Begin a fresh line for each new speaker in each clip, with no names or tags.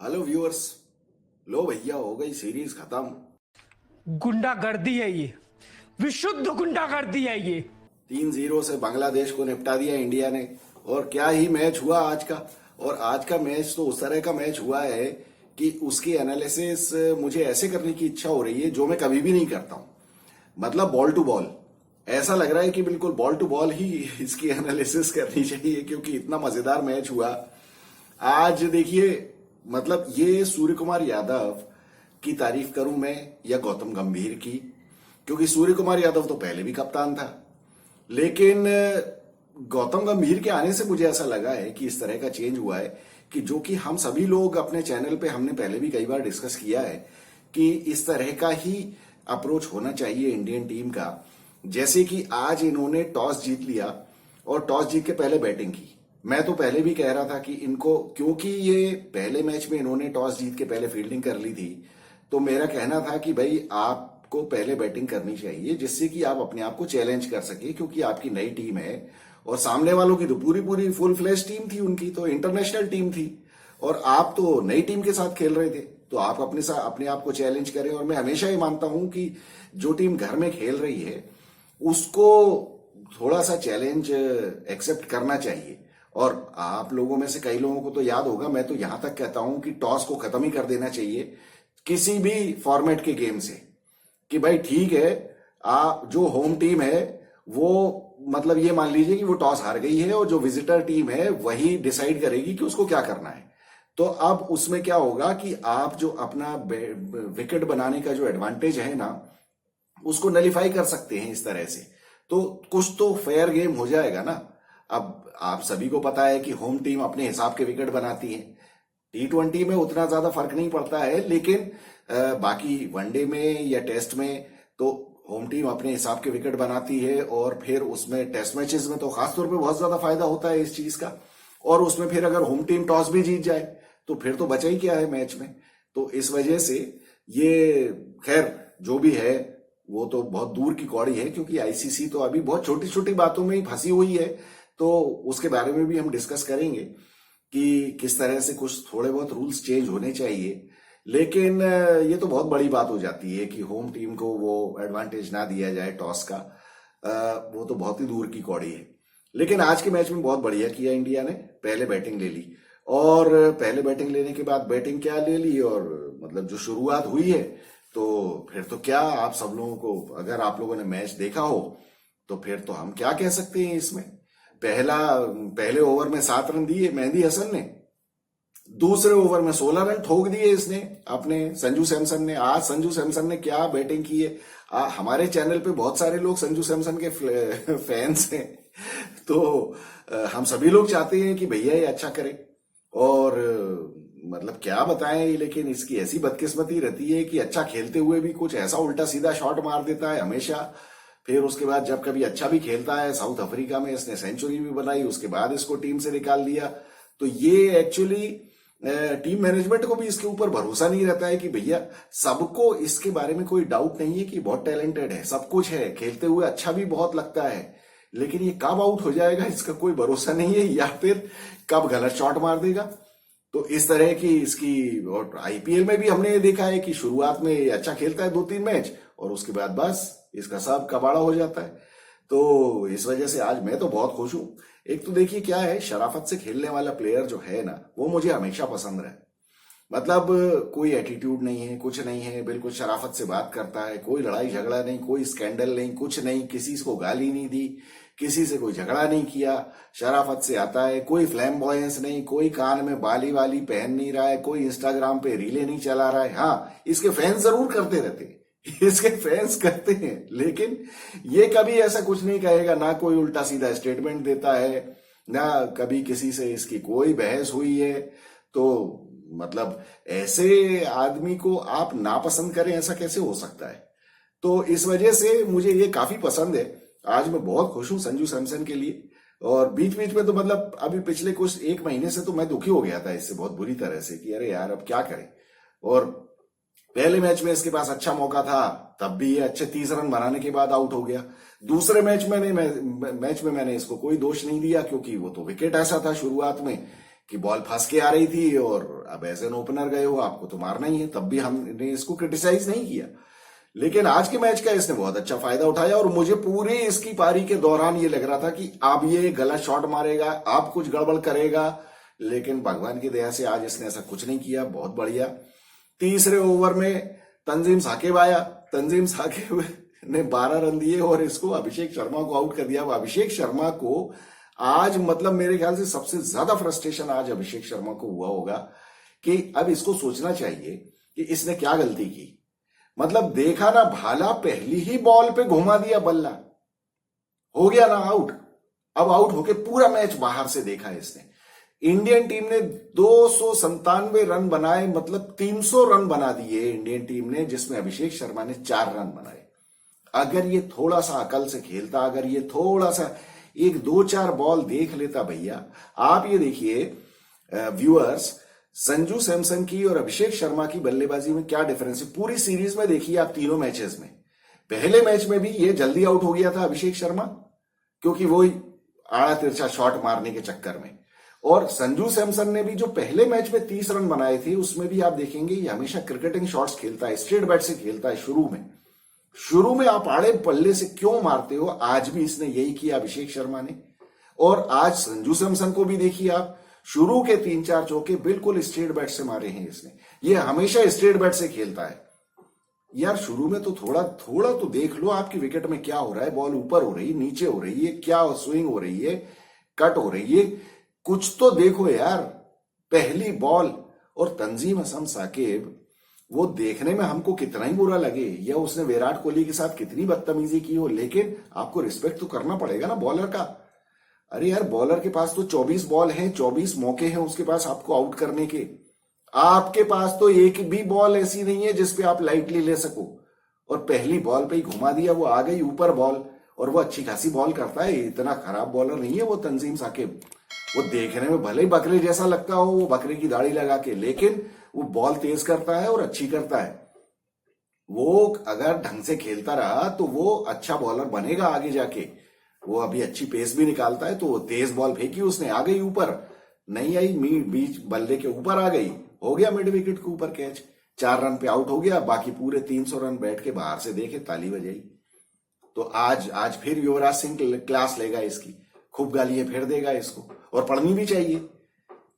Hello viewers. लो भैया, हो गई सीरीज खत्म।
गुंडागर्दी है ये। विशुद्ध गुंडागर्दी है ये।
3-0 से बांग्लादेश को निपटा दिया इंडिया ने। और क्या ही मैच हुआ आज का। और आज का मैच तो उस तरह का मैच हुआ है कि उसकी एनालिसिस मुझे ऐसे करने की इच्छा हो रही है जो मैं कभी भी नहीं करता हूं। मतलब बॉल टू बॉल। ऐसा लग रहा है कि बिल्कुल बॉल टू बॉल ही इसकी एनालिसिस करनी चाहिए, क्योंकि इतना मजेदार मैच हुआ आज। देखिए, मतलब ये सूर्य कुमार यादव की तारीफ करूं मैं या गौतम गंभीर की, क्योंकि सूर्य कुमार यादव तो पहले भी कप्तान था। लेकिन गौतम गंभीर के आने से मुझे ऐसा लगा है कि इस तरह का चेंज हुआ है कि जो कि हम सभी लोग अपने चैनल पे हमने पहले भी कई बार डिस्कस किया है कि इस तरह का ही अप्रोच होना चाहिए इंडियन टीम का। जैसे कि आज इन्होंने टॉस जीत लिया और टॉस जीत के पहले बैटिंग की। मैं तो पहले भी कह रहा था कि इनको, क्योंकि ये पहले मैच में इन्होंने टॉस जीत के पहले फील्डिंग कर ली थी, तो मेरा कहना था कि भाई आपको पहले बैटिंग करनी चाहिए, जिससे कि आप अपने आप को चैलेंज कर सके, क्योंकि आपकी नई टीम है और सामने वालों की तो पूरी पूरी फुल फ्लैश टीम थी, उनकी तो इंटरनेशनल टीम थी और आप तो नई टीम के साथ खेल रहे थे। तो आप अपने आप को चैलेंज करें। और मैं हमेशा ही मानता हूं कि जो टीम घर में खेल रही है उसको थोड़ा सा चैलेंज एक्सेप्ट करना चाहिए। और आप लोगों में से कई लोगों को तो याद होगा, मैं तो यहां तक कहता हूं कि टॉस को खत्म ही कर देना चाहिए किसी भी फॉर्मेट के गेम से। कि भाई ठीक है, आप जो होम टीम है वो, मतलब ये मान लीजिए कि वो टॉस हार गई है और जो विजिटर टीम है वही डिसाइड करेगी कि उसको क्या करना है। तो अब उसमें क्या होगा कि आप जो अपना विकेट बनाने का जो एडवांटेज है ना, उसको नलीफाई कर सकते हैं इस तरह से। तो कुछ तो फेयर गेम हो जाएगा ना। अब आप सभी को पता है कि होम टीम अपने हिसाब के विकेट बनाती है। T20 में उतना ज्यादा फर्क नहीं पड़ता है, लेकिन बाकी वनडे में या टेस्ट में तो होम टीम अपने हिसाब के विकेट बनाती है। और फिर उसमें टेस्ट मैचेस में तो खासतौर पे बहुत ज्यादा फायदा होता है इस चीज का। और उसमें फिर अगर होम टीम टॉस भी जीत जाए तो फिर तो बचा ही क्या है मैच में। तो इस वजह से ये, खैर जो भी है वो तो बहुत दूर की कौड़ी है, क्योंकि आईसीसी तो अभी बहुत छोटी छोटी बातों में ही फंसी हुई है। तो उसके बारे में भी हम डिस्कस करेंगे कि किस तरह से कुछ थोड़े बहुत रूल्स चेंज होने चाहिए। लेकिन ये तो बहुत बड़ी बात हो जाती है कि होम टीम को वो एडवांटेज ना दिया जाए टॉस का। वो तो बहुत ही दूर की कौड़ी है। लेकिन आज के मैच में बहुत बढ़िया किया इंडिया ने, पहले बैटिंग ले ली। और पहले बैटिंग लेने के बाद बैटिंग क्या ले ली, और मतलब जो शुरुआत हुई है, तो फिर तो क्या, आप सब लोगों को, अगर आप लोगों ने मैच देखा हो तो फिर तो हम क्या कह सकते हैं इसमें। पहले ओवर में 7 रन दिए मेहदी हसन ने, दूसरे ओवर में 16 रन ठोक दिए इसने अपने संजू सैमसन ने। आज संजू सैमसन ने क्या बैटिंग की है। हमारे चैनल पे बहुत सारे लोग संजू सैमसन के फैंस हैं। तो हम सभी लोग चाहते हैं कि भैया ये अच्छा करे। और मतलब क्या बताएं, लेकिन इसकी ऐसी बदकिस्मती रहती है कि अच्छा खेलते हुए भी कुछ ऐसा उल्टा सीधा शॉट मार देता है हमेशा। फिर उसके बाद जब कभी अच्छा भी खेलता है, साउथ अफ्रीका में इसने सेंचुरी भी बनाई, उसके बाद इसको टीम से निकाल दिया। तो ये एक्चुअली टीम मैनेजमेंट को भी इसके ऊपर भरोसा नहीं रहता है कि भैया, सबको इसके बारे में कोई डाउट नहीं है कि बहुत टैलेंटेड है, सब कुछ है, खेलते हुए अच्छा भी बहुत लगता है, लेकिन ये कब आउट हो जाएगा इसका कोई भरोसा नहीं है, या फिर कब गलत शॉट मार देगा। तो इस तरह की इसकी, और आईपीएल में भी हमने ये देखा है कि शुरुआत में अच्छा खेलता है 2-3 मैच और उसके बाद बस इसका सब कबाड़ा हो जाता है। तो इस वजह से आज मैं तो बहुत खुश हूं। एक तो देखिए क्या है, शराफत से खेलने वाला प्लेयर जो है ना, वो मुझे हमेशा पसंद रहा है। मतलब कोई एटीट्यूड नहीं है, कुछ नहीं है, बिल्कुल शराफत से बात करता है, कोई लड़ाई झगड़ा नहीं, कोई स्कैंडल नहीं, कुछ नहीं, किसी को गाली नहीं दी, किसी से कोई झगड़ा नहीं किया, शराफत से आता है, कोई फ्लैम्बॉयंस नहीं, कोई कान में बाली वाली पहन नहीं रहा है, कोई इंस्टाग्राम पे रीले नहीं चला रहा है। हाँ, इसके फैंस जरूर करते रहते हैं, इसके फैंस करते हैं, लेकिन ये कभी ऐसा कुछ नहीं कहेगा, ना कोई उल्टा सीधा स्टेटमेंट देता है, ना कभी किसी से इसकी कोई बहस हुई है। तो मतलब ऐसे आदमी को आप नापसंद करें, ऐसा कैसे हो सकता है। तो इस वजह से मुझे ये काफी पसंद है। आज मैं बहुत खुश हूं संजू सैमसन के लिए। और बीच बीच में तो मतलब अभी पिछले कुछ 1 महीने से तो मैं दुखी हो गया था इससे बहुत बुरी तरह से कि अरे यार अब क्या करें। और पहले मैच में इसके पास अच्छा मौका था, तब भी ये अच्छे 30 रन बनाने के बाद आउट हो गया। दूसरे मैच में मैंने इसको कोई दोष नहीं दिया, क्योंकि वो तो विकेट ऐसा था शुरुआत में कि बॉल फंस के आ रही थी और अब एज एन ओपनर गए हो, आपको तो मारना ही है, तब भी हमने इसको क्रिटिसाइज नहीं किया। लेकिन आज के मैच का इसने बहुत अच्छा फायदा उठाया और मुझे पूरी इसकी पारी के दौरान ये लग रहा था कि अब ये गलत शॉट मारेगा, अब कुछ गड़बड़ करेगा, लेकिन भगवान की दया से आज इसने ऐसा कुछ नहीं किया। बहुत बढ़िया। तीसरे ओवर में तंजीम साकिब आया, तंजीम साकिब ने 12 रन दिए और इसको अभिषेक शर्मा को आउट कर दिया। अब अभिषेक शर्मा को आज मतलब मेरे ख्याल से सबसे ज्यादा फ्रस्ट्रेशन आज अभिषेक शर्मा को हुआ होगा कि अब इसको सोचना चाहिए कि इसने क्या गलती की। मतलब देखा ना, भाला पहली ही बॉल पे घुमा दिया बल्ला, हो गया ना आउट। अब आउट होके पूरा मैच बाहर से देखा इसने। इंडियन टीम ने 297 रन बनाए, मतलब 300 रन बना दिए इंडियन टीम ने, जिसमें अभिषेक शर्मा ने 4 रन बनाए। अगर ये थोड़ा सा अकल से खेलता, अगर ये थोड़ा सा एक 2-4 बॉल देख लेता भैया। आप ये देखिए व्यूअर्स, संजू सैमसन की और अभिषेक शर्मा की बल्लेबाजी में क्या डिफरेंस है पूरी सीरीज में। देखिए आप तीनों मैचेस में, पहले मैच में भी ये जल्दी आउट हो गया था अभिषेक शर्मा, क्योंकि वो आड़ा तिरछा शॉट मारने के चक्कर में। और संजू सैमसन ने भी जो पहले मैच में 30 रन बनाए थे, उसमें भी आप देखेंगे ये हमेशा क्रिकेटिंग शॉट्स खेलता है, स्ट्रेट बैट से खेलता है। शुरू में आप आड़े पल्ले से क्यों मारते हो, आज भी इसने यही किया अभिषेक शर्मा ने। और आज संजू सैमसन को भी देखिए आप, शुरू के 3-4 चौके बिल्कुल स्ट्रेट बैट से मारे हैं इसने। ये हमेशा स्ट्रेट बैट से खेलता है। यार शुरू में तो थोड़ा थोड़ा तो देख लो आपकी विकेट में क्या हो रहा है, बॉल ऊपर हो रही है, नीचे हो रही है, क्या स्विंग हो रही है, कट हो रही है, कुछ तो देखो यार। पहली बॉल और तंजीम हसन साकिब, वो देखने में हमको कितना ही बुरा लगे या उसने विराट कोहली के साथ कितनी बदतमीजी की हो, लेकिन आपको रिस्पेक्ट तो करना पड़ेगा ना बॉलर का। अरे यार बॉलर के पास तो 24 बॉल हैं, 24 मौके हैं उसके पास आपको आउट करने के। आपके पास तो एक भी बॉल ऐसी नहीं है जिसपे आप लाइटली ले सको। और पहली बॉल पे ही घुमा दिया, वो आ गई ऊपर बॉल, और वो अच्छी खासी बॉल करता है, इतना खराब बॉलर नहीं है वो तंजीम साकिब। वो देखने में भले ही बकरे जैसा लगता हो, वो बकरे की दाढ़ी लगा के, लेकिन वो बॉल तेज करता है और अच्छी करता है। वो अगर ढंग से खेलता रहा तो वो अच्छा बॉलर बनेगा आगे जाके। वो अभी अच्छी पेस भी निकालता है, तो वो तेज बॉल फेंकी उसने, आ गई ऊपर, नहीं आई बीच बल्ले के ऊपर आ गई, हो गया मिड विकेट के ऊपर कैच, 4 रन पे आउट हो गया। बाकी पूरे 300 रन बैठ के बाहर से देखे, ताली बजाई। तो आज फिर युवराज सिंह क्लास लेगा इसकी, खूब गालियां फेर देगा इसको। और पढ़नी भी चाहिए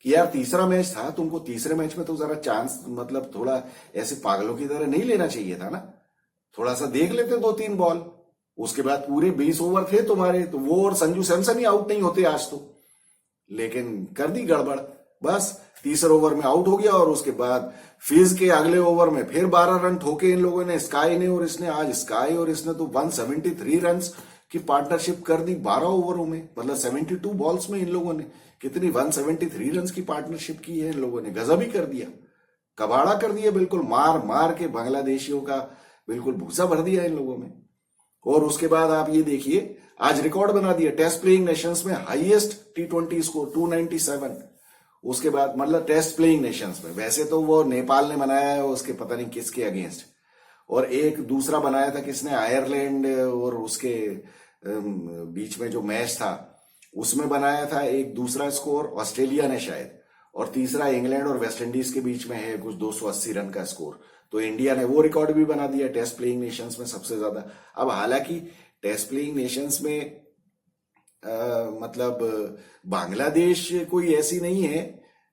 कि यार तीसरा मैच था, तुमको तीसरे मैच में तो जरा चांस, मतलब थोड़ा ऐसे पागलों की तरह नहीं लेना चाहिए था ना। थोड़ा सा देख लेते 2-3 बॉल, उसके बाद पूरे 20 ओवर थे तुम्हारे, तो वो और संजू सैमसन ही आउट नहीं होते आज तो। लेकिन कर दी गड़बड़, बस तीसरे ओवर में आउट हो गया। और उसके बाद फिज के अगले ओवर में फिर 12 रन ठोके इन लोगों ने, स्काई ने और इसने। आज स्काई और इसने तो 173 रन की पार्टनरशिप कर दी 12 ओवरों में, मतलब 72 बॉल्स में इन लोगों ने कितनी 173 रन की पार्टनरशिप की है इन लोगों ने। गजब ही कर दिया, कबाड़ा कर दिया, बिल्कुल मार मार के बांग्लादेशियों का बिल्कुल भूसा भर दिया इन लोगों में। और उसके बाद आप ये देखिए, आज रिकॉर्ड बना दिया टेस्ट प्लेइंग नेशंस में, हाईएस्ट T20 स्कोर 297। उसके बाद मतलब टेस्ट प्लेइंग नेशंस में, वैसे तो वो नेपाल ने बनाया है उसके पता नहीं किसके अगेंस्ट, और एक दूसरा बनाया था किसने, आयरलैंड और उसके बीच में जो मैच था उसमें बनाया था एक दूसरा स्कोर, ऑस्ट्रेलिया ने शायद, और तीसरा इंग्लैंड और वेस्ट इंडीज के बीच में है कुछ 280 रन का स्कोर। तो इंडिया ने वो रिकॉर्ड भी बना दिया टेस्ट प्लेइंग नेशंस में सबसे ज्यादा। अब हालांकि टेस्ट प्लेइंग नेशंस में मतलब बांग्लादेश कोई ऐसी नहीं है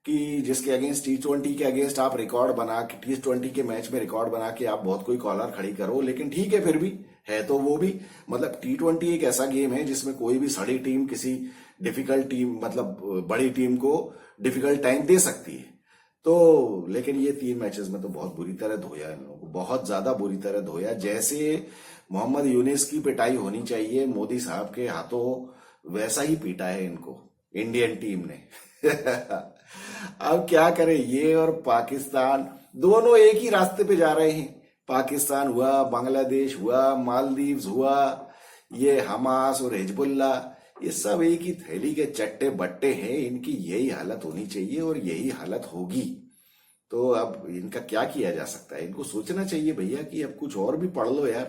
कि जिसके अगेंस्ट T20 के अगेंस्ट आप रिकॉर्ड बना के, T20 के मैच में रिकॉर्ड बना के आप बहुत कोई कॉलर खड़ी करो, लेकिन ठीक है फिर भी है तो वो भी, मतलब T20 एक ऐसा गेम है जिसमें कोई भी सड़ी टीम किसी डिफिकल्ट टीम, मतलब बड़ी टीम को डिफिकल्ट टाइम दे सकती है। तो लेकिन ये 3 मैचेस में तो बहुत बुरी तरह धोया इन लोगों को, बहुत ज्यादा बुरी तरह धोया। जैसे मोहम्मद यूनिस की पिटाई होनी चाहिए मोदी साहब के हाथों, वैसा ही पीटा है इनको इंडियन टीम ने। अब क्या करें, ये और पाकिस्तान दोनों एक ही रास्ते पे जा रहे हैं। पाकिस्तान हुआ, बांग्लादेश हुआ, मालदीव्स हुआ, ये हमास और हिजबुल्ला, ये सब एक ही थैली के चट्टे बट्टे हैं। इनकी यही हालत होनी चाहिए और यही हालत होगी। तो अब इनका क्या किया जा सकता है, इनको सोचना चाहिए भैया कि अब कुछ और भी पढ़ लो यार।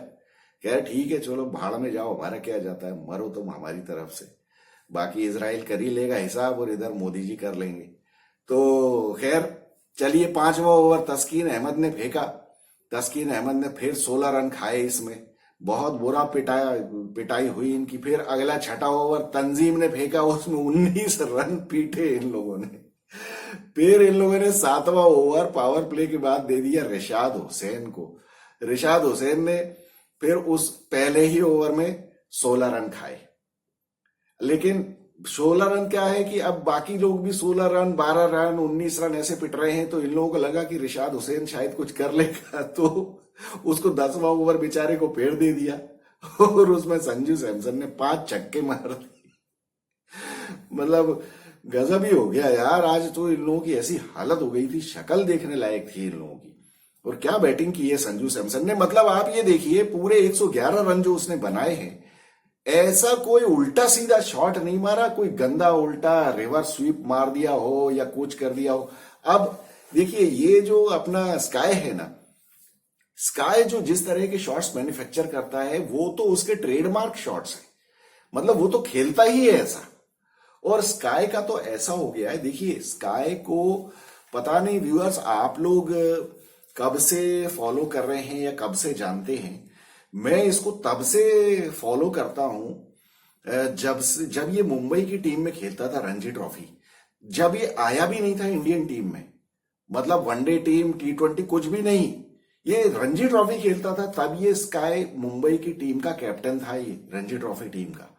कह ठीक है चलो भाड़ में जाओ, हमारा क्या जाता है, मरो तुम हमारी तरफ से। बाकी इजराइल कर ही लेगा हिसाब और इधर मोदी जी कर लेंगे। तो खैर चलिए, 5वां ओवर तस्कीन अहमद ने फेंका। तस्कीन अहमद ने फिर 16 रन खाए इसमें, बहुत बुरा पिटाई हुई इनकी। फिर अगला 6ठा ओवर तंजीम ने फेंका, उसमें 19 रन पीटे इन लोगों ने। फिर इन लोगों ने 7वां ओवर पावर प्ले के बाद दे दिया रिशाद हुसैन को। रिशाद हुसैन ने फिर उस पहले ही ओवर में 16 रन खाए। लेकिन 16 रन क्या है कि अब बाकी लोग भी 16 रन, 12 रन, 19 रन ऐसे पिट रहे हैं, तो इन लोगों को लगा कि रिशाद हुसैन शायद कुछ कर लेगा, तो उसको 10वां ओवर बेचारे को पेड़ दे दिया और उसमें संजू सैमसन ने 5 छक्के मार दिए। मतलब गजब ही हो गया यार, आज तो इन लोगों की ऐसी हालत हो गई थी, शक्ल देखने लायक थी इन लोगों की। और क्या बैटिंग की है संजू सैमसन ने, मतलब आप ये देखिए पूरे 111 रन जो उसने बनाए हैं, ऐसा कोई उल्टा सीधा शॉट नहीं मारा, कोई गंदा उल्टा रिवर्स स्वीप मार दिया हो या कुछ कर दिया हो। अब देखिए ये जो अपना स्काई है ना, स्काई जो जिस तरह के शॉट्स मैन्युफैक्चर करता है वो तो उसके ट्रेडमार्क शॉट्स है, मतलब वो तो खेलता ही है ऐसा। और स्काई का तो ऐसा हो गया है, देखिए स्काई को पता नहीं व्यूअर्स आप लोग कब से फॉलो कर रहे हैं या कब से जानते हैं। मैं इसको तब से फॉलो करता हूं जब ये मुंबई की टीम में खेलता था रणजी ट्रॉफी, जब ये आया भी नहीं था इंडियन टीम में, मतलब वनडे टीम, T20 कुछ भी नहीं, ये रणजी ट्रॉफी खेलता था, तब ये स्काई मुंबई की टीम का कैप्टन था, ये रणजी ट्रॉफी टीम का।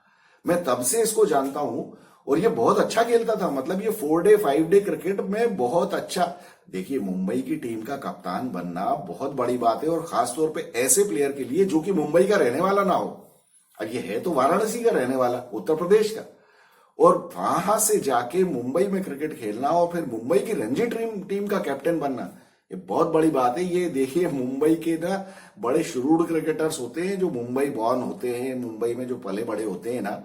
मैं तब से इसको जानता हूं और ये बहुत अच्छा खेलता था, मतलब ये 4 डे 5 डे क्रिकेट में बहुत अच्छा। देखिए मुंबई की टीम का कप्तान बनना बहुत बड़ी बात है, और खासतौर पे ऐसे प्लेयर के लिए जो कि मुंबई का रहने वाला ना हो। अब ये है तो वाराणसी का रहने वाला, उत्तर प्रदेश का, और वहां से जाके मुंबई में क्रिकेट खेलना और फिर मुंबई की रणजी टीम का कैप्टन बनना, ये बहुत बड़ी बात है। ये देखिए मुंबई के ना बड़े शुरूड़ क्रिकेटर्स होते हैं जो मुंबई बॉर्न होते हैं, मुंबई में जो पले बड़े होते हैं ना,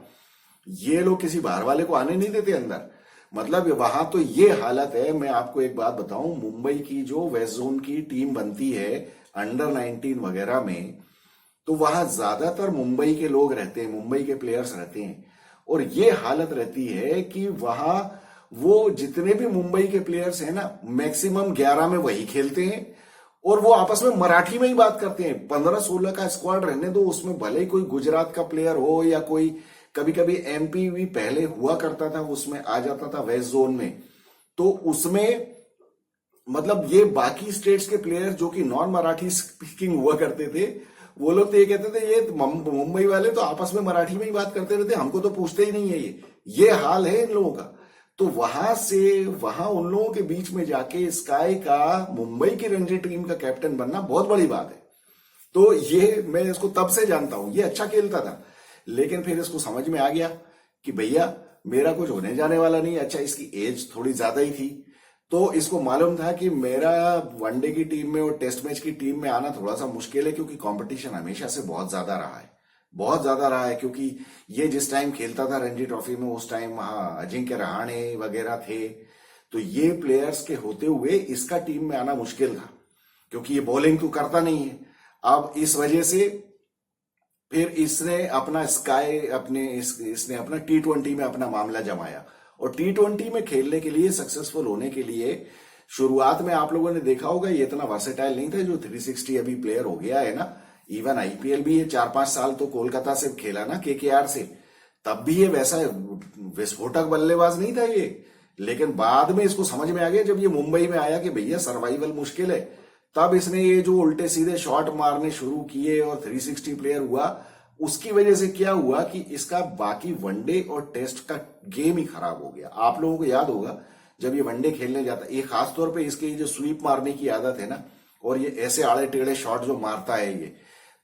ये लोग किसी बाहर वाले को आने नहीं देते अंदर। मतलब वहां तो ये हालत है। मैं आपको एक बात बताऊं, मुंबई की जो वेस्ट जोन की टीम बनती है अंडर 19 वगैरह में, तो वहां ज्यादातर मुंबई के लोग रहते हैं, मुंबई के प्लेयर्स रहते हैं। और ये हालत रहती है कि वहां वो जितने भी मुंबई के प्लेयर्स हैं ना, मैक्सिमम 11 में वही खेलते हैं और वो आपस में मराठी में ही बात करते हैं। 15-16 का स्क्वाड रहने दो, उसमें भले ही कोई गुजरात का प्लेयर हो या कोई कभी कभी MP भी पहले हुआ करता था, उसमें आ जाता था वेस्ट जोन में, तो उसमें मतलब ये बाकी स्टेट्स के प्लेयर जो कि नॉन मराठी स्पीकिंग हुआ करते थे, वो लोग तो ये कहते थे ये मुंबई वाले तो आपस में मराठी में ही बात करते रहते, हमको तो पूछते ही नहीं है। ये हाल है इन लोगों का। तो वहां उन लोगों के बीच में जाके स्काई का मुंबई की रणजी टीम का कैप्टन बनना बहुत बड़ी बात है। तो ये मैं इसको तब से जानता हूं, ये अच्छा खेलता था, लेकिन फिर इसको समझ में आ गया कि भैया मेरा कुछ होने जाने वाला नहीं। अच्छा इसकी एज थोड़ी ज्यादा ही थी, तो इसको मालूम था कि मेरा वनडे की टीम में और टेस्ट मैच की टीम में आना थोड़ा सा मुश्किल है, क्योंकि कंपटीशन हमेशा से बहुत ज्यादा रहा है, बहुत ज्यादा रहा है। क्योंकि ये जिस टाइम खेलता था रणजी ट्रॉफी में, उस टाइम वहां अजिंक्य रहाणे वगैरह थे, तो ये प्लेयर्स के होते हुए इसका टीम में आना मुश्किल था, क्योंकि ये बॉलिंग तो करता नहीं है। अब इस वजह से फिर इसने अपना इसने अपना T20 में अपना मामला जमाया, और T20 में खेलने के लिए, सक्सेसफुल होने के लिए, शुरुआत में आप लोगों ने देखा होगा ये इतना वर्सेटाइल नहीं था जो 360 अभी प्लेयर हो गया है ना। इवन IPL भी ये 4-5 साल तो कोलकाता से खेला ना, KKR से, तब भी ये वैसा विस्फोटक बल्लेबाज नहीं था ये। लेकिन बाद में इसको समझ में आ गया जब ये मुंबई में आया कि भैया सर्वाइवल मुश्किल है, तब इसने ये जो उल्टे सीधे शॉट मारने शुरू किए और 360 प्लेयर हुआ। उसकी वजह से क्या हुआ कि इसका बाकी वनडे और टेस्ट का गेम ही खराब हो गया। आप लोगों को याद होगा जब ये वनडे खेलने जाता, ये खासतौर पे इसके जो स्वीप मारने की आदत है ना, और ये ऐसे आड़े टेढ़े शॉट जो मारता है ये,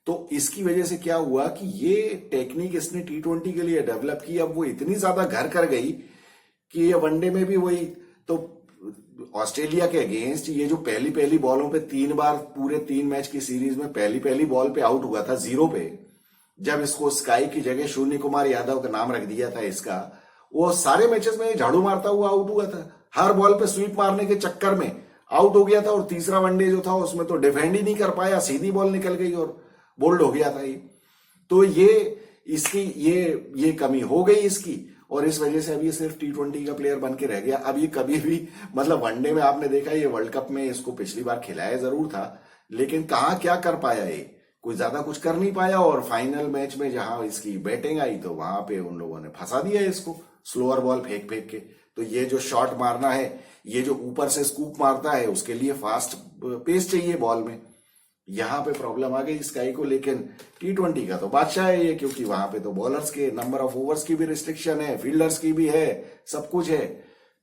तो इसकी वजह से क्या हुआ कि ये टेक्निक इसने T20 के लिए डेवलप की। अब वो इतनी ज्यादा घर कर गई कि ये वनडे में भी वही, तो ऑस्ट्रेलिया के अगेंस्ट ये जो पहली बॉलों पे 3 बार पूरे 3 मैच की सीरीज में पहली बॉल पे आउट हुआ था 0 पे, जब इसको स्काई की जगह शून्य कुमार यादव का नाम रख दिया था इसका, वो सारे मैचेस में झाड़ू मारता हुआ आउट हुआ था। हर बॉल पे स्वीप मारने के चक्कर में आउट हो गया था, और तीसरा वनडे जो था उसमें तो डिफेंड ही नहीं कर पाया, सीधी बॉल निकल गई और बोल्ड हो गया था ये। तो ये इसकी ये कमी हो गई इसकी। और इस वजह से अब ये सिर्फ T20 का प्लेयर बन के रह गया। अब ये कभी भी मतलब वनडे में आपने देखा, ये वर्ल्ड कप में इसको पिछली बार खिलाया जरूर था, लेकिन कहाँ क्या कर पाया, ये कोई ज्यादा कुछ कर नहीं पाया। और फाइनल मैच में जहां इसकी बैटिंग आई तो वहां पे उन लोगों ने फंसा दिया इसको स्लोअर बॉल फेंक फेंक के। तो ये जो शॉट मारना है, ये जो ऊपर से स्कूप मारता है, उसके लिए फास्ट पेस चाहिए बॉल में। यहां पे प्रॉब्लम आ गई स्काई को। लेकिन T20 का तो बादशाह है ये, क्योंकि वहां पे तो बॉलर्स के नंबर ऑफ ओवर्स की भी रिस्ट्रिक्शन है, फील्डर्स की भी है, सब कुछ है।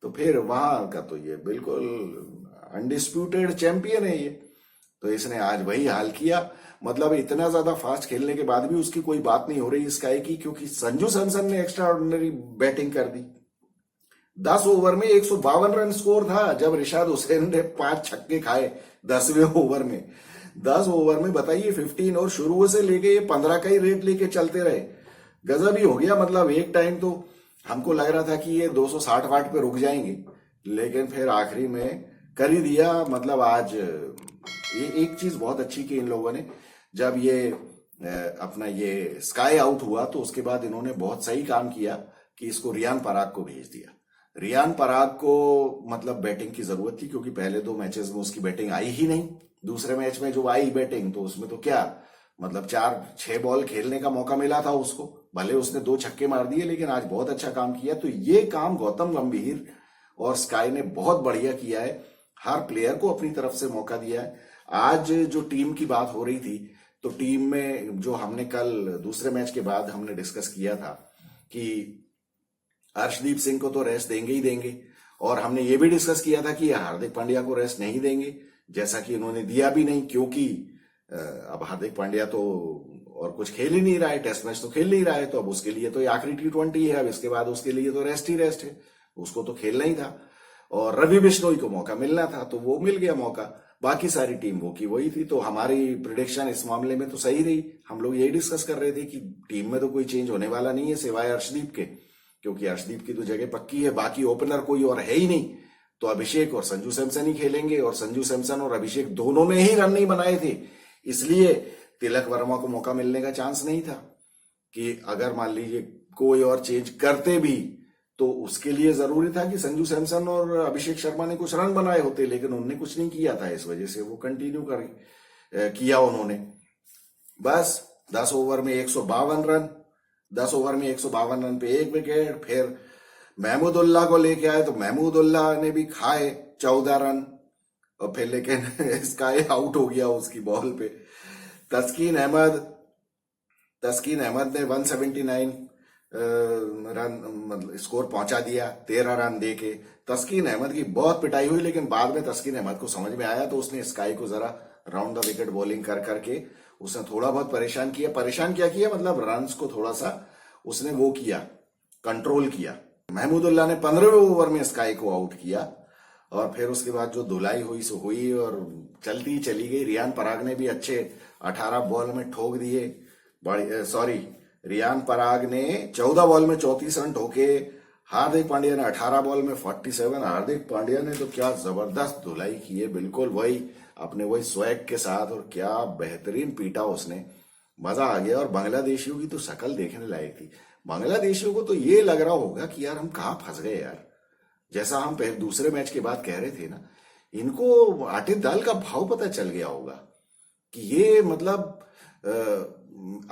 तो फिर वहां का तो ये बिल्कुल अनडिस्प्यूटेड चैंपियन है ये। तो इसने आज वही हाल किया। मतलब इतना ज्यादा फास्ट खेलने के बाद भी उसकी कोई बात नहीं हो रही स्काई की, क्योंकि संजू सैमसन ने एक्स्ट्रा ऑर्डिनरी बैटिंग कर दी। 10 ओवर में 152 रन स्कोर था, जब रिशाद हुसैन ने 5 छक्के खाए 10वें ओवर में। 10 ओवर में बताइए 15, और शुरू से लेके 15 का ही रेट लेके चलते रहे। गजब ही हो गया। मतलब एक टाइम तो हमको लग रहा था कि ये 260 वाट पे रुक जाएंगे, लेकिन फिर आखिरी में कर ही दिया। मतलब आज ये एक चीज बहुत अच्छी की इन लोगों ने, जब ये अपना ये स्काई आउट हुआ तो उसके बाद इन्होंने बहुत सही काम किया कि इसको रियान पराग को भेज दिया। रियान पराग को मतलब बैटिंग की जरूरत थी, क्योंकि पहले 2 मैचेस में उसकी बैटिंग आई ही नहीं। दूसरे मैच में जो आई बैटिंग, तो उसमें तो क्या मतलब 4-6 बॉल खेलने का मौका मिला था उसको। भले उसने 2 छक्के मार दिए, लेकिन आज बहुत अच्छा काम किया। तो ये काम गौतम गंभीर और स्काई ने बहुत बढ़िया किया है। हर प्लेयर को अपनी तरफ से मौका दिया है। आज जो टीम की बात हो रही थी, तो टीम में जो हमने कल दूसरे मैच के बाद हमने डिस्कस किया था कि अर्शदीप सिंह को तो रेस्ट देंगे ही देंगे, और हमने ये भी डिस्कस किया था कि हार्दिक पांड्या को रेस्ट नहीं देंगे, जैसा कि इन्होंने दिया भी नहीं। क्योंकि अब हार्दिक पांड्या तो और कुछ खेल ही नहीं रहा है, टेस्ट मैच तो खेल नहीं रहा है, तो अब उसके लिए तो ये आखिरी T20 है। अब इसके बाद उसके लिए तो रेस्ट ही रेस्ट है, उसको तो खेलना ही था। और रवि बिश्नोई को मौका मिलना था, तो वो मिल गया मौका। बाकी सारी टीम वो की वही थी। तो हमारी प्रिडिक्शन इस मामले में तो सही रही। हम लोग यही डिस्कस कर रहे थे कि टीम में तो कोई चेंज होने वाला नहीं है सिवाय अर्शदीप के, क्योंकि अर्शदीप की तो जगह पक्की है। बाकी ओपनर कोई और है ही नहीं, तो अभिषेक और संजू सैमसन ही खेलेंगे। और संजू सैमसन और अभिषेक दोनों ने ही रन नहीं बनाए थे, इसलिए तिलक वर्मा को मौका मिलने का चांस नहीं था। कि अगर मान लीजिए कोई और चेंज करते भी, तो उसके लिए जरूरी था कि संजू सैमसन और अभिषेक शर्मा ने कुछ रन बनाए होते, लेकिन उन्होंने कुछ नहीं किया था। इस वजह से वो कंटिन्यू किया उन्होंने। बस 10 ओवर में 152 रन, 10 ओवर में 152 रन पे 1 विकेट। फिर महमूदुल्लाह को लेके आए, तो महमूदुल्लाह ने भी खाए 14 रन, और फिर लेकिन स्काई आउट हो गया उसकी बॉल पे। तस्कीन अहमद ने 179 रन मतलब स्कोर पहुंचा दिया 13 रन देके। तस्कीन अहमद की बहुत पिटाई हुई, लेकिन बाद में तस्कीन अहमद को समझ में आया, तो उसने स्काई को जरा राउंड द विकेट बॉलिंग कर करके उसने थोड़ा बहुत परेशान किया। परेशान क्या किया, मतलब रन्स को थोड़ा सा उसने वो किया, कंट्रोल किया। महमूदुल्लाह ने 15वें ओवर में स्काई को आउट किया, और फिर उसके बाद जो धुलाई हुई सो हुई और चलती चली गई। रियान पराग ने भी अच्छे 18 बॉल में ठोक दिए। रियान पराग ने 14 बॉल में 34 रन ठोके। हार्दिक पांड्या ने 18 बॉल में 47। हार्दिक पांड्या ने तो क्या जबरदस्त धुलाई की है, बिल्कुल वही अपने वही स्वैग के साथ, और क्या बेहतरीन पीटा उसने, मजा आ गया। और बांग्लादेशियों की तो शक्ल देखने लायक थी। बांग्लादेशियों को तो ये लग रहा होगा कि यार हम कहाँ फंस गए यार। जैसा हम पहले दूसरे मैच के बाद कह रहे थे ना, इनको आटे दाल का भाव पता चल गया होगा कि ये मतलब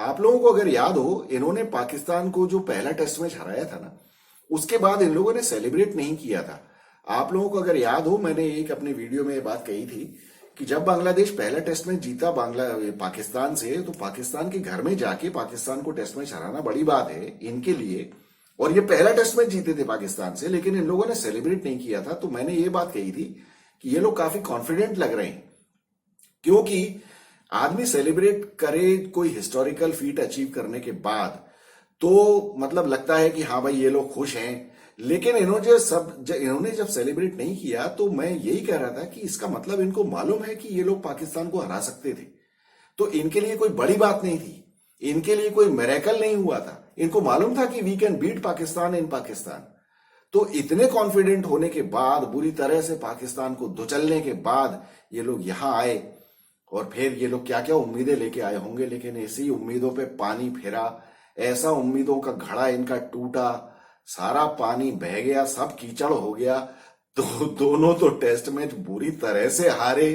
आप लोगों को अगर याद हो, इन्होंने पाकिस्तान को जो पहला टेस्ट मैच हराया था ना, उसके बाद इन लोगों ने सेलिब्रेट नहीं किया था। आप लोगों को अगर याद हो, मैंने एक अपनी वीडियो में ये बात कही थी कि जब बांग्लादेश पहला टेस्ट मैच जीता पाकिस्तान से, तो पाकिस्तान के घर में जाके पाकिस्तान को टेस्ट मैच हराना बड़ी बात है इनके लिए। और ये पहला टेस्ट मैच जीते थे पाकिस्तान से, लेकिन इन लोगों ने सेलिब्रेट नहीं किया था। तो मैंने ये बात कही थी कि ये लोग काफी कॉन्फिडेंट लग रहे हैं, क्योंकि आदमी सेलिब्रेट करे कोई हिस्टोरिकल फीट अचीव करने के बाद, तो मतलब लगता है कि हाँ भाई ये लोग खुश हैं। लेकिन इन्होंने जब सेलिब्रेट नहीं किया, तो मैं यही कह रहा था कि इसका मतलब इनको मालूम है कि ये लोग पाकिस्तान को हरा सकते थे। तो इनके लिए कोई बड़ी बात नहीं थी, इनके लिए कोई मिरेकल नहीं हुआ था। इनको मालूम था कि वी कैन बीट पाकिस्तान इन पाकिस्तान। तो इतने कॉन्फिडेंट होने के बाद, बुरी तरह से पाकिस्तान को धुचलने के बाद ये लोग यहां आए, और फिर ये लोग क्या क्या उम्मीदें लेके आए होंगे, लेकिन ऐसी उम्मीदों पे पानी फिरा, ऐसा उम्मीदों का घड़ा इनका टूटा, सारा पानी बह गया, सब कीचड़ हो गया। तो दोनों तो टेस्ट मैच बुरी तरह से हारे।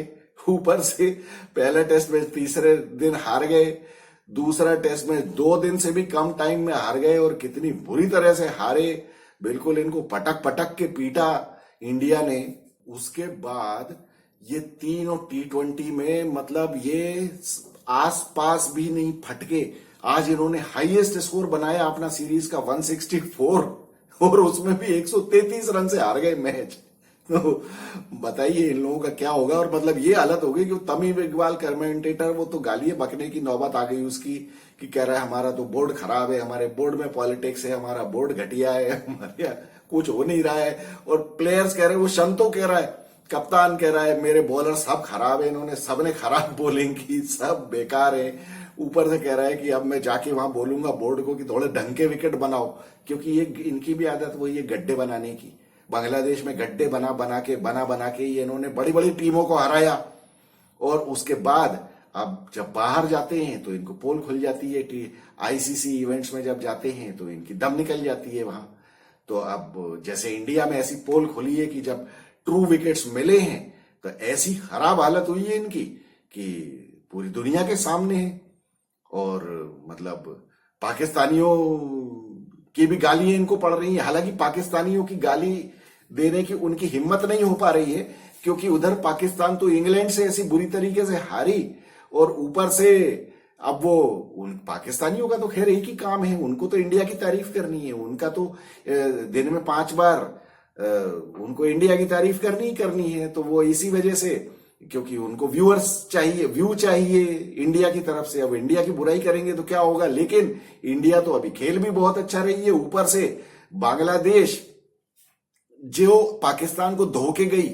ऊपर से पहला टेस्ट मैच तीसरे दिन हार गए, दूसरा टेस्ट मैच 2 दिन से भी कम टाइम में हार गए, और कितनी बुरी तरह से हारे। बिल्कुल इनको पटक पटक के पीटा इंडिया ने। उसके बाद ये तीनों T20 में मतलब ये आसपास भी नहीं फटके। आज इन्होंने हाईएस्ट स्कोर बनाया अपना सीरीज का 164, और उसमें भी 133 रन से हार गए मैच। तो बताइए इन लोगों का क्या होगा। और मतलब ये हालत हो गई कि तमीम इकबाल कमेंटेटर, वो तो गालियां बकने की नौबत आ गई उसकी, कि कह रहा है हमारा तो बोर्ड खराब है, हमारे बोर्ड में पॉलिटिक्स है, हमारा बोर्ड घटिया है, हमारे यहाँ कुछ हो नहीं रहा है। और प्लेयर्स कह रहे हैं, वो शंतो कह रहा है, कप्तान कह रहा है मेरे बॉलर सब खराब है, इन्होंने सबने खराब बॉलिंग की, सब बेकार है। ऊपर से कह रहा है कि अब मैं जाके वहां बोलूंगा बोर्ड को कि थोड़े ढंग के विकेट बनाओ, क्योंकि ये इनकी भी आदत वही है गड्ढे बनाने की। बांग्लादेश में गड्ढे बना बना के ये इन्होंने बड़ी बड़ी टीमों को हराया। और उसके बाद अब जब बाहर जाते हैं तो इनको पोल खुल जाती है। आईसीसी इवेंट्स में जब जाते हैं तो इनकी दम निकल जाती है वहां। तो अब जैसे इंडिया में ऐसी पोल खुली है कि जब ट्रू विकेट्स मिले हैं तो ऐसी खराब हालत हुई है इनकी कि पूरी दुनिया के सामने है। और मतलब पाकिस्तानियों की भी गालियां इनको पड़ रही हैं। हालांकि पाकिस्तानियों की गाली देने की उनकी हिम्मत नहीं हो पा रही है, क्योंकि उधर पाकिस्तान तो इंग्लैंड से ऐसी बुरी तरीके से हारी, और ऊपर से अब वो उन पाकिस्तानियों का तो खैर एक ही काम है, उनको तो इंडिया की तारीफ करनी है। उनका तो दिन में 5 बार उनको इंडिया की तारीफ करनी ही करनी है। तो वो इसी वजह से, क्योंकि उनको व्यूअर्स चाहिए, व्यू चाहिए इंडिया की तरफ से। अब इंडिया की बुराई करेंगे तो क्या होगा। लेकिन इंडिया तो अभी खेल भी बहुत अच्छा रही है। ऊपर से बांग्लादेश जो पाकिस्तान को धो के गई,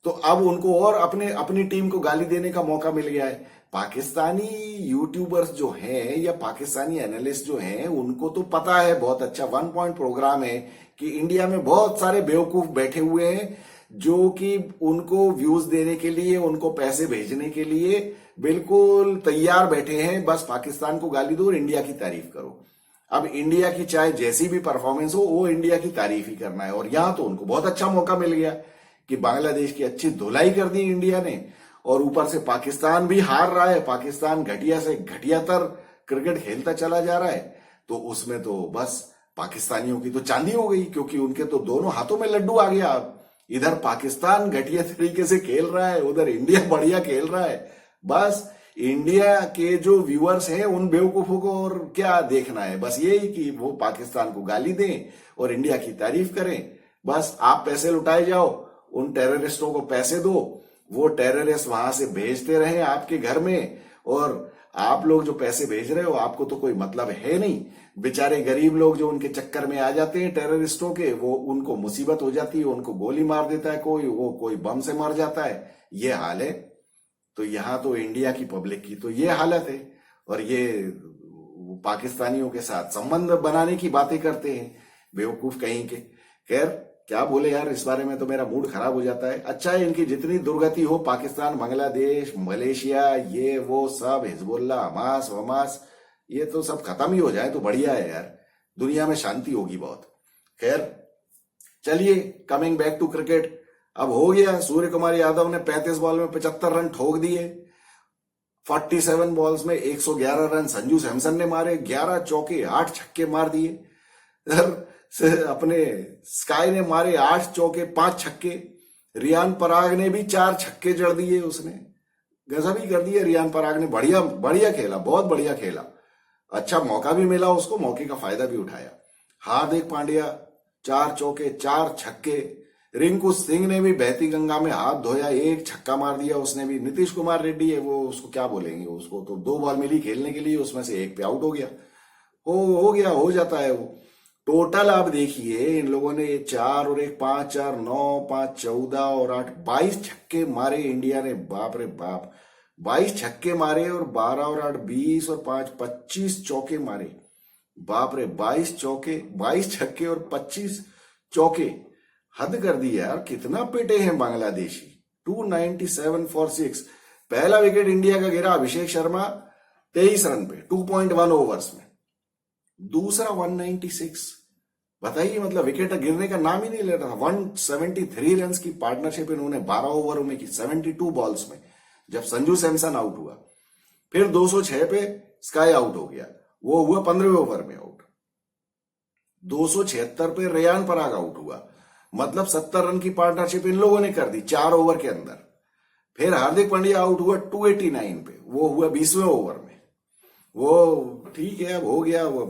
तो अब उनको और अपनी टीम को गाली देने का मौका मिल गया है। पाकिस्तानी यूट्यूबर्स जो हैं या पाकिस्तानी एनालिस्ट जो हैं, उनको तो पता है बहुत अच्छा 1 पॉइंट प्रोग्राम है कि इंडिया में बहुत सारे बेवकूफ बैठे हुए हैं जो कि उनको व्यूज देने के लिए, उनको पैसे भेजने के लिए बिल्कुल तैयार बैठे हैं। बस पाकिस्तान को गाली दो और इंडिया की तारीफ करो। अब इंडिया की चाहे जैसी भी परफॉर्मेंस हो, वो इंडिया की तारीफ ही करना है। और यहां तो उनको बहुत अच्छा मौका मिल गया कि बांग्लादेश की अच्छी धुलाई कर दी इंडिया ने, और ऊपर से पाकिस्तान भी हार रहा है। पाकिस्तान घटिया से घटियातर क्रिकेट खेलता चला जा रहा है। तो उसमें तो बस पाकिस्तानियों की तो चांदी हो गई, क्योंकि उनके तो दोनों हाथों में लड्डू आ गया। अब इधर पाकिस्तान घटिया तरीके से खेल रहा है, उधर इंडिया बढ़िया खेल रहा है। बस इंडिया के जो व्यूअर्स हैं उन बेवकूफों को और क्या देखना है, बस यही कि वो पाकिस्तान को गाली दें और इंडिया की तारीफ करें। बस आप पैसे लुटाए जाओ, उन टेररिस्टों को पैसे दो, वो टेररिस्ट वहां से भेजते रहे आपके घर में, और आप लोग जो पैसे भेज रहे हो आपको तो कोई मतलब है नहीं। बेचारे गरीब लोग जो उनके चक्कर में आ जाते हैं टेररिस्टों के, वो उनको मुसीबत हो जाती है, उनको गोली मार देता है कोई, वो कोई बम से मर जाता है। ये हाल है। तो यहां तो इंडिया की पब्लिक की तो ये हालत है, और ये पाकिस्तानियों के साथ संबंध बनाने की बातें करते हैं बेवकूफ कहीं के। खैर क्या बोले यार, इस बारे में तो मेरा मूड खराब हो जाता है। अच्छा है इनकी जितनी दुर्गति हो, पाकिस्तान, बांग्लादेश, मलेशिया, ये वो सब, हिजबुल्ला, हमास वमास, ये तो सब खत्म ही हो जाए तो बढ़िया है यार, दुनिया में शांति होगी बहुत। खैर चलिए, कमिंग बैक टू क्रिकेट। अब हो गया, सूर्य कुमार यादव ने 35 बॉल में 75 रन ठोक दिए। 47 बॉल्स में 111 रन संजू सैमसन ने मारे, 11 चौके 8 छक्के मार दिए। अपने स्काई ने मारे 8 चौके 5 छक्के। रियान पराग ने भी 4 छक्के जड़ दिए, उसने गजब ही कर दिया। रियान पराग ने बढ़िया बढ़िया खेला, बहुत बढ़िया खेला। अच्छा मौका भी मिला उसको, मौके का फायदा भी उठाया। हार्दिक पांड्या 4 चौके 4 छक्के। रिंकू सिंह ने भी बहती गंगा में हाथ धोया, 1 छक्का मार दिया उसने भी। नीतीश कुमार रेड्डी है वो, उसको क्या बोलेंगे, उसको तो 2 बॉल मिली खेलने के लिए, उसमें से 1 पे आउट हो गया। हो गया, हो जाता है वो। टोटल आप देखिए इन लोगों ने 4 और 1 5 4 9 5 14 और 8 22 छक्के मारे इंडिया ने। बाप रे बाप, 22 छक्के मारे, और 12 और 8 20 और 5 25 चौके मारे। बाप रे, 22 चौके, 22 छक्के और 25 चौके, हद कर दी यार। कितना पेटे हैं बांग्लादेशी। 297 फॉर 6। पहला विकेट इंडिया का गिरा अभिषेक शर्मा 23 रन पे 2.1 ओवर्स में। दूसरा 196, बताइए, मतलब विकेट गिरने का नाम ही नहीं ले रहा था। 173 रन की पार्टनरशिप इन्होंने 12 ओवरों में की, 72 बॉल्स में, जब संजू सैमसन आउट हुआ। फिर 206 पे स्काई आउट हो गया, वो हुआ 15वें ओवर में आउट। 276 पे रेयान पराग आउट हुआ, मतलब 70 रन की पार्टनरशिप इन लोगों ने कर दी 4 ओवर के अंदर। फिर हार्दिक पांड्या आउट हुआ 289 पे, वो हुआ 20वें ओवर में। वो ठीक है, अब हो गया, वो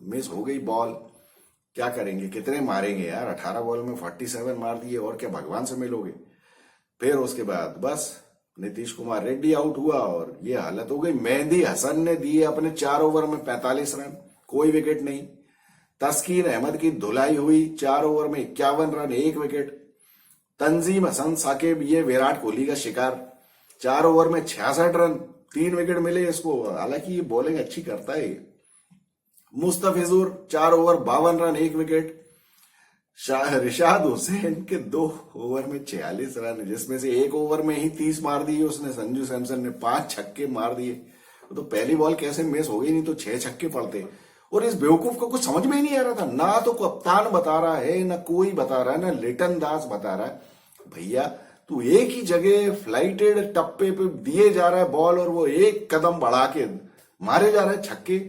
मिस हो गई बॉल, क्या करेंगे, कितने मारेंगे यार, 18 बॉल में 47 मार दिए, और क्या भगवान से मिलोगे। फिर उसके बाद बस नीतीश कुमार रेड्डी आउट हुआ और ये हालत हो गई। मेहंदी हसन ने दिए अपने 4 ओवर में 45 रन, कोई विकेट नहीं। तस्कीन अहमद की धुलाई हुई 4 ओवर में 51 रन, 1 विकेट। तंजीम हसन साकिब, ये विराट कोहली का शिकार, 4 ओवर में 66 रन, 3 विकेट मिले इसको, हालांकि ये बॉलिंग अच्छी करता है। Mustafizur 4 over 52 run, 1 wicket. Rishad Hussain के 2 ओवर में 46 रन, जिसमें से 1 ओवर में ही 30 मार दिए उसने। संजू सैमसन ने 5 छक्के मार दिए, तो पहली बॉल कैसे मिस हो गई, नहीं तो 6 छक्के पड़ते। और इस बेवकूफ को कुछ समझ में ही नहीं आ रहा था, ना तो कप्तान बता रहा है, ना कोई बता रहा है, ना लिटन दास बता रहा है। भैया तू एक ही जगह फ्लाइटेड टप्पे पे दिए जा रहा है बॉल, और वो एक कदम बढ़ा के मारे जा रहा है छक्के,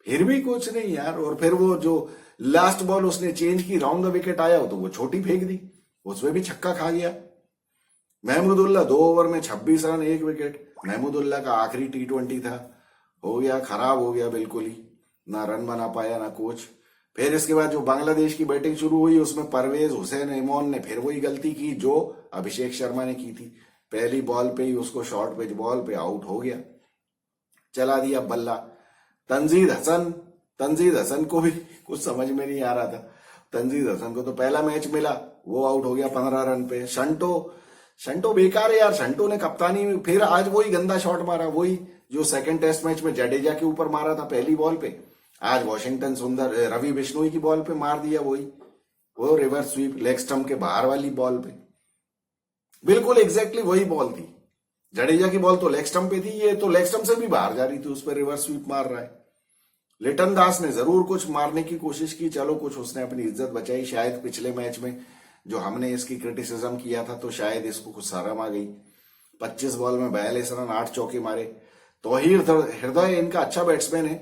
फिर भी कुछ नहीं यार। और फिर वो जो लास्ट बॉल उसने चेंज की, राउंड द विकेट आया, तो वो छोटी फेंक दी, उसमें भी छक्का खा गया। महमूदुल्लाह 2 ओवर में 26 रन, 1 विकेट। महमूदुल्लाह का आखिरी T20 था, हो गया, खराब हो गया बिल्कुल ही, ना रन बना पाया ना कुछ। फिर इसके बाद जो बांग्लादेश की बैटिंग शुरू हुई, उसमें परवेज हुसैन इमोन ने फिर वही गलती की जो अभिषेक शर्मा ने की थी। पहली बॉल पे ही उसको शॉर्ट पिच बॉल पे आउट हो गया, चला दिया बल्ला। तंजीद हसन को भी कुछ समझ में नहीं आ रहा था। तंजीद हसन को तो पहला मैच मिला, वो आउट हो गया 15 रन पे। शंटो बेकार है यार, शंटो ने कप्तानी में फिर आज वही गंदा शॉट मारा, वही जो सेकंड टेस्ट मैच में जडेजा के ऊपर मारा था पहली बॉल पे, आज वॉशिंगटन सुंदर रवि बिश्नोई की बॉल पे मार दिया, वो रिवर्स स्वीप लेग स्टंप के बाहर वाली बॉल पे, बिल्कुल एग्जैक्टली वही बॉल थी। जडेजा की बॉल तो लेग स्टंप पे थी, ये तो लेग स्टंप से भी बाहर जा रही थी, उस पर रिवर्स स्वीप मार रहा है। लिटन दास ने जरूर कुछ मारने की कोशिश की, चलो कुछ उसने अपनी इज्जत बचाई। शायद पिछले मैच में जो हमने इसकी क्रिटिसिज्म किया था, तो शायद इसको कुछ शर्म आ गई। 25 बॉल में 42 रन, 8 चौके मारे। तौहीर हृदय इनका अच्छा बैट्समैन है,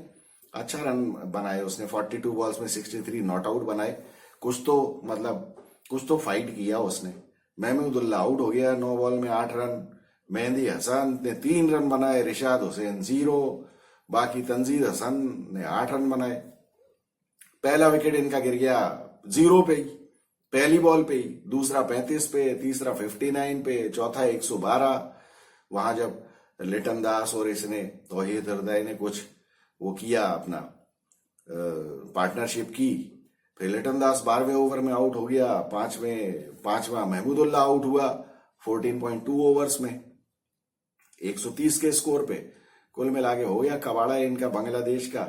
अच्छा रन बनाए उसने, 42 बॉल्स में 63 नॉट आउट बनाए। कुछ तो फाइट किया उसने। महमूदुल्लाह आउट हो गया 9 बॉल में 8 रन। मेहंदी हसन ने 3 रन बनाए, रिशाद हुसैन 0, बाकी तंजीद हसन ने 8 रन बनाए। पहला विकेट इनका गिर गया 0 पे ही, पहली बॉल पे ही, दूसरा 35 पे, तीसरा 59 पे, चौथा 112। वहां जब लिटन दास और इसने तौहीद हृदय ने कुछ वो किया, अपना पार्टनरशिप की, फिर लिटन दास 12वें ओवर में आउट हो गया। पांचवा महमूदुल्लाह आउट हुआ 14.2 ओवर्स में 130 के स्कोर पे। कुल मिला के हो गया कबाड़ा इनका, बांग्लादेश का।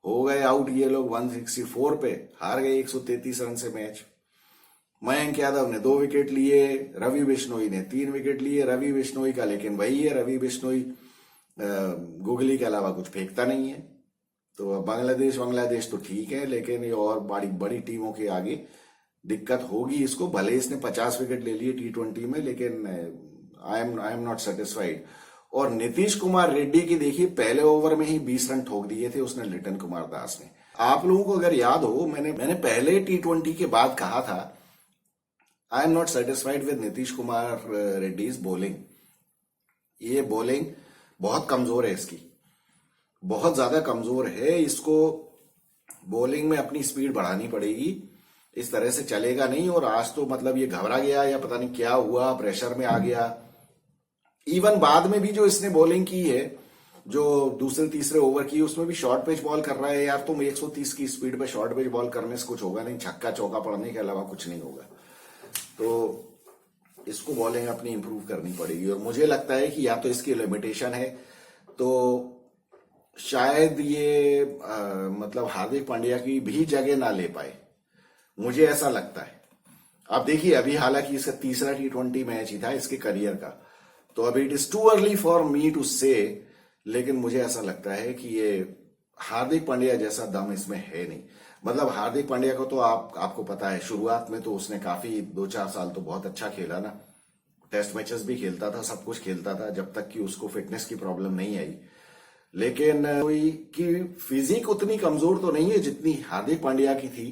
हो गए आउट ये लोग 164 पे, हार गए 133 रन से मैच। मयंक यादव ने 2 विकेट लिए, रवि बिश्नोई ने 3 विकेट लिए। रवि बिश्नोई का लेकिन वही है, रवि बिश्नोई गुगली के अलावा कुछ फेंकता नहीं है। तो बांग्लादेश तो ठीक है, लेकिन ये और बड़ी बड़ी टीमों के आगे दिक्कत होगी इसको। भले इसने 50 विकेट ले लिए T20 में, लेकिन आई एम नॉट सेटिस्फाइड। और नीतीश कुमार रेड्डी की देखिए, पहले ओवर में ही 20 रन ठोक दिए थे उसने, लिटन कुमार दास ने। आप लोगों को अगर याद हो, मैंने पहले T20 के बाद कहा था, I am not satisfied with Nitish Kumar Reddy's bowling. ये बॉलिंग बहुत कमजोर है इसकी, बहुत ज्यादा कमजोर है। इसको बॉलिंग में अपनी स्पीड बढ़ानी पड़ेगी, इस तरह से चलेगा नहीं। और आज तो मतलब ये घबरा गया या पता नहीं क्या हुआ, प्रेशर में आ गया। इवन बाद में भी जो इसने बॉलिंग की है, जो दूसरे तीसरे ओवर की, उसमें भी शॉर्ट पिच बॉल कर रहा है यार। तुम 130 की स्पीड पे शॉर्ट पिच बॉल करने से कुछ होगा नहीं, छक्का चौका पड़ने के अलावा कुछ नहीं होगा। तो इसको बॉलिंग अपनी इंप्रूव करनी पड़ेगी। और मुझे लगता है कि या तो इसकी लिमिटेशन है, तो शायद ये मतलब हार्दिक पांड्या की भी जगह ना ले पाए, मुझे ऐसा लगता है। आप देखिए, अभी हालांकि इसका तीसरा T20 मैच ही था इसके करियर का, तो अभी it is too early for me to say, लेकिन मुझे ऐसा लगता है कि ये हार्दिक पांड्या जैसा दम इसमें है नहीं। मतलब हार्दिक पांड्या को तो आपको पता है, शुरुआत में तो उसने काफी 2-4 साल तो बहुत अच्छा खेला ना, टेस्ट मैचेस भी खेलता था, सब कुछ खेलता था, जब तक कि उसको फिटनेस की प्रॉब्लम नहीं आई। लेकिन कोई की फिजिक उतनी कमजोर तो नहीं है जितनी हार्दिक पांड्या की थी,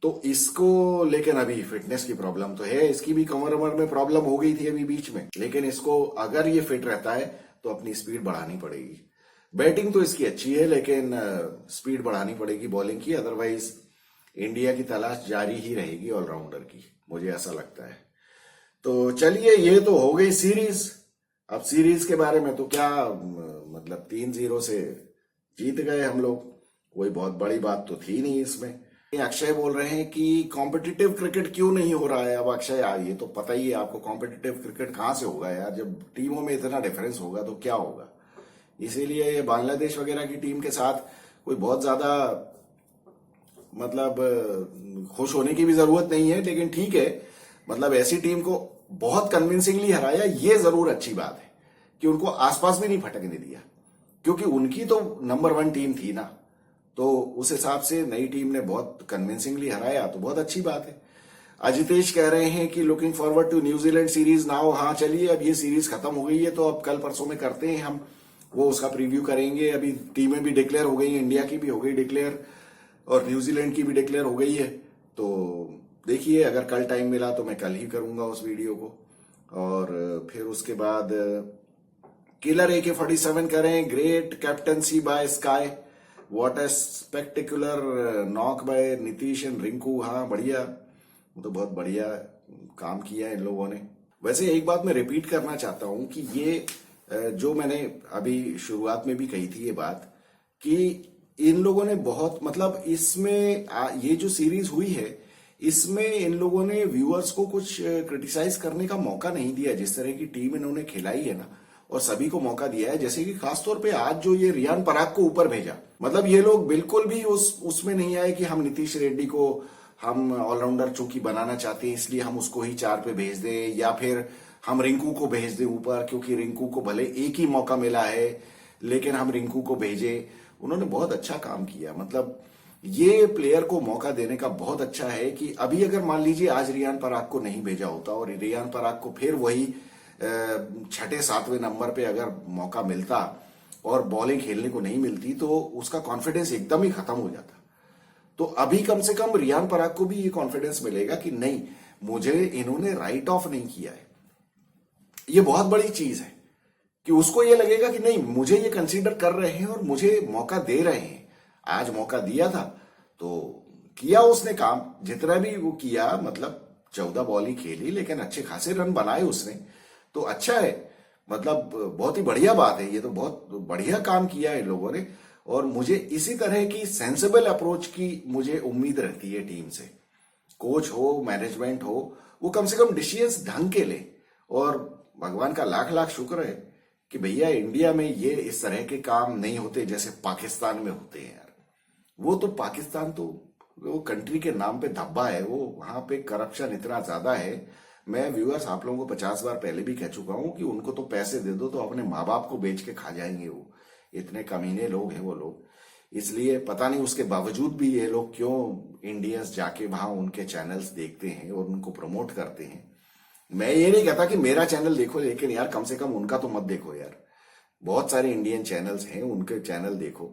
तो इसको लेकिन अभी फिटनेस की प्रॉब्लम तो है। इसकी भी कमर वमर में प्रॉब्लम हो गई थी अभी बीच में, लेकिन इसको अगर ये फिट रहता है तो अपनी स्पीड बढ़ानी पड़ेगी। बैटिंग तो इसकी अच्छी है, लेकिन स्पीड बढ़ानी पड़ेगी बॉलिंग की, अदरवाइज इंडिया की तलाश जारी ही रहेगी ऑलराउंडर की, मुझे ऐसा लगता है। तो चलिए, ये तो हो गई सीरीज। अब सीरीज के बारे में तो क्या, मतलब 3-0 से जीत गए हम लोग, कोई बहुत बड़ी बात तो थी नहीं इसमें। अक्षय बोल रहे हैं कि कॉम्पिटिटिव क्रिकेट क्यों नहीं हो रहा है। अब अक्षय यार, ये तो पता ही है आपको, कॉम्पिटिटिव क्रिकेट कहां से होगा यार, जब टीमों में इतना डिफरेंस होगा तो क्या होगा। इसीलिए ये बांग्लादेश वगैरह की टीम के साथ कोई बहुत ज्यादा मतलब खुश होने की भी जरूरत नहीं है, लेकिन ठीक है, मतलब ऐसी टीम को बहुत कन्विंसिंगली हराया, ये जरूर अच्छी बात है कि उनको आसपास भी नहीं फटकने दिया, क्योंकि उनकी तो नंबर 1 टीम थी ना, तो उस हिसाब से नई टीम ने बहुत कन्विंसिंगली हराया, तो बहुत अच्छी बात है। अजितेश कह रहे हैं कि looking forward to New Zealand series now. हाँ चलिए, अब ये सीरीज खत्म हो गई है, तो अब कल परसों में करते हैं हम वो, उसका प्रीव्यू करेंगे। अभी टीमें भी डिक्लेयर हो गई हैं, इंडिया की भी हो गई डिक्लेयर और न्यूजीलैंड की भी डिक्लेयर हो गई है। तो देखिए, अगर कल टाइम मिला तो मैं कल ही करूंगा उस वीडियो को। और फिर उसके बाद किलर AK-47 करें, great captaincy by Sky, what a spectacular knock by Nitish and Rinku. हाँ बढ़िया, वो तो बहुत बढ़िया काम किया है इन लोगों ने। वैसे एक बात मैं रिपीट करना चाहता हूं कि ये जो मैंने अभी शुरुआत में भी कही थी ये बात, कि इन लोगों ने बहुत, मतलब इसमें ये जो सीरीज हुई है, इसमें इन लोगों ने व्यूअर्स को कुछ क्रिटिसाइज करने का मौका नहीं दिया। जिस तरह की टीम इन्होंने खिलाई है ना, और सभी को मौका दिया है, जैसे कि खासतौर पे आज जो ये रियान पराग को ऊपर भेजा, मतलब ये लोग बिल्कुल भी उसमें नहीं आए कि हम नीतीश रेड्डी को हम ऑलराउंडर चूंकि बनाना चाहते हैं इसलिए हम उसको ही 4 पे भेज दें, या फिर हम रिंकू को भेज दें ऊपर क्योंकि रिंकू को भले एक ही मौका मिला है लेकिन हम रिंकू को भेजे। उन्होंने बहुत अच्छा काम किया, मतलब ये प्लेयर को मौका देने का बहुत अच्छा है कि अभी अगर मान लीजिए आज रियान पराग को नहीं भेजा होता और रियान पराग को फिर वही 6-7वें नंबर पे अगर मौका मिलता और बॉलिंग खेलने को नहीं मिलती तो उसका कॉन्फिडेंस एकदम ही खत्म हो जाता। तो अभी कम से कम रियान पराग को भी ये कॉन्फिडेंस मिलेगा कि नहीं, मुझे इन्होंने राइट ऑफ नहीं किया है। ये बहुत बड़ी चीज है कि उसको ये लगेगा कि नहीं, मुझे ये कंसीडर कर रहे हैं और मुझे मौका दे रहे हैं। आज मौका दिया था तो किया उसने काम, जितना भी वो किया, मतलब 14 बॉल ही खेली लेकिन अच्छे खासे रन बनाए उसने, तो अच्छा है, मतलब बहुत ही बढ़िया बात है। ये तो बहुत बढ़िया काम किया है इन लोगों ने, और मुझे इसी तरह की सेंसिबल अप्रोच की मुझे उम्मीद रहती है टीम से। कोच हो, मैनेजमेंट हो, वो कम से कम डिसीजंस ढंग के ले। और भगवान का लाख लाख शुक्र है कि भैया इंडिया में ये इस तरह के काम नहीं होते जैसे पाकिस्तान में होते हैं यार। वो तो पाकिस्तान तो वो कंट्री के नाम पे धब्बा है, वो वहां पे करप्शन इतना ज्यादा है। मैं व्यूअर्स आप लोगों को 50 बार पहले भी कह चुका हूं कि उनको तो पैसे दे दो तो अपने माँ बाप को बेच के खा जाएंगे, वो इतने कमीने लोग हैं वो लोग। इसलिए पता नहीं उसके बावजूद भी ये लोग क्यों इंडियंस जाके वहां उनके चैनल्स देखते हैं और उनको प्रमोट करते हैं। मैं ये नहीं कहता कि मेरा चैनल देखो, लेकिन यार कम से कम उनका तो मत देखो यार। बहुत सारे इंडियन चैनल्स हैं, उनके चैनल देखो।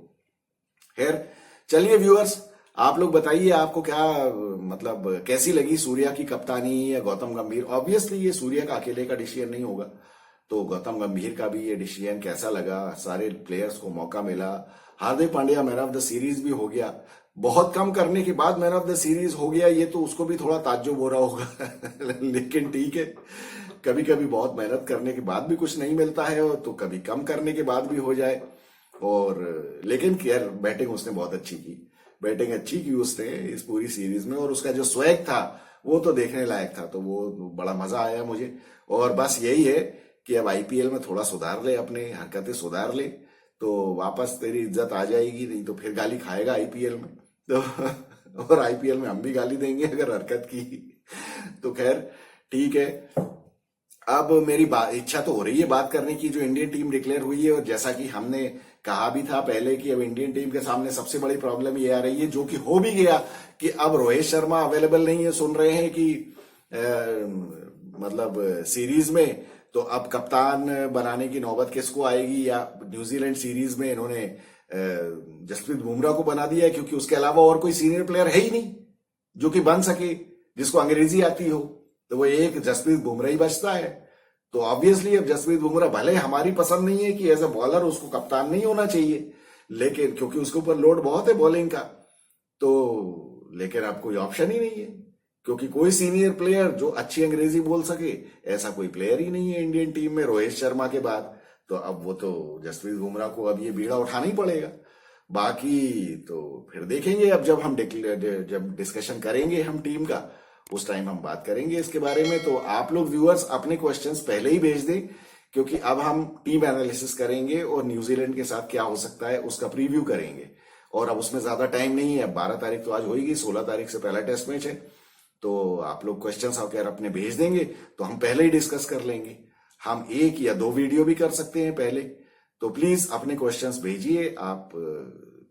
खैर चलिए व्यूअर्स, आप लोग बताइए आपको क्या, मतलब कैसी लगी सूर्या की कप्तानी या गौतम गंभीर। ऑब्वियसली ये सूर्या का अकेले का डिसीजन नहीं होगा, तो गौतम गंभीर का भी ये डिसीजन कैसा लगा। सारे प्लेयर्स को मौका मिला, Hardik Pandya man of the series भी हो गया, बहुत कम करने के बाद मैन ऑफ द सीरीज हो गया, ये तो उसको भी थोड़ा ताज्जुब हो रहा होगा लेकिन ठीक है, कभी कभी बहुत मेहनत करने के बाद भी कुछ नहीं मिलता है, और तो कभी कम करने के बाद भी हो जाए। और लेकिन खैर बैटिंग उसने बहुत अच्छी की, बैटिंग अच्छी की उसने इस पूरी सीरीज में, और उसका जो स्वैग था वो तो देखने लायक था, तो वो बड़ा मजा आया मुझे। और बस यही है कि अब IPL में थोड़ा सुधार ले, अपने हरकतें सुधार ले, तो वापस तेरी इज्जत आ जाएगी, नहीं तो फिर गाली खाएगा IPL में तो और IPL में हम भी गाली देंगे अगर हरकत की तो खैर ठीक है। अब मेरी इच्छा तो हो रही है बात करने की, जो इंडियन टीम डिक्लेयर हुई है, और जैसा कि हमने कहा भी था पहले कि अब इंडियन टीम के सामने सबसे बड़ी प्रॉब्लम ये आ रही है, जो कि हो भी गया, कि अब रोहित शर्मा अवेलेबल नहीं है। सुन रहे हैं कि मतलब सीरीज में, तो अब कप्तान बनाने की नौबत किसको आएगी, या न्यूजीलैंड सीरीज में इन्होंने जसप्रीत बुमराह को बना दिया है, क्योंकि उसके अलावा और कोई सीनियर प्लेयर है ही नहीं जो कि बन सके, जिसको अंग्रेजी आती हो, तो वो एक जसप्रीत बुमराह ही बचता है। तो ऑब्वियसली अब जसप्रीत बुमराह, भले हमारी पसंद नहीं है कि एज अ बॉलर उसको कप्तान नहीं होना चाहिए, लेकिन क्योंकि उसके ऊपर लोड बहुत है बॉलिंग का, तो लेकिन अब कोई ऑप्शन ही नहीं है, क्योंकि कोई सीनियर प्लेयर जो अच्छी अंग्रेजी बोल सके ऐसा कोई प्लेयर ही नहीं है इंडियन टीम में रोहित शर्मा के बाद। तो अब वो तो जसप्रीत बुमराह को अब ये बीड़ा उठाना ही पड़ेगा। बाकी तो फिर देखेंगे, अब जब हम जब डिस्कशन करेंगे हम टीम का, उस टाइम हम बात करेंगे इसके बारे में। तो आप लोग व्यूअर्स अपने क्वेश्चंस पहले ही भेज दें, क्योंकि अब हम टीम एनालिसिस करेंगे और न्यूजीलैंड के साथ क्या हो सकता है उसका प्रीव्यू करेंगे। और अब उसमें ज्यादा टाइम नहीं है, 12 तारीख तो आज होगी, 16 तारीख से पहला टेस्ट मैच है। तो आप लोग क्वेश्चंस अगर अपने भेज देंगे तो हम पहले ही डिस्कस कर लेंगे। हम 1 या 2 वीडियो भी कर सकते हैं पहले। तो प्लीज अपने क्वेश्चंस भेजिए, आप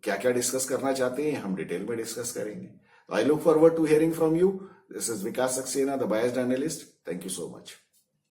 क्या क्या डिस्कस करना चाहते हैं, हम डिटेल में डिस्कस करेंगे। I look forward to hearing from you. This is Vikas Saxena, the biased analyst. Thank you so much.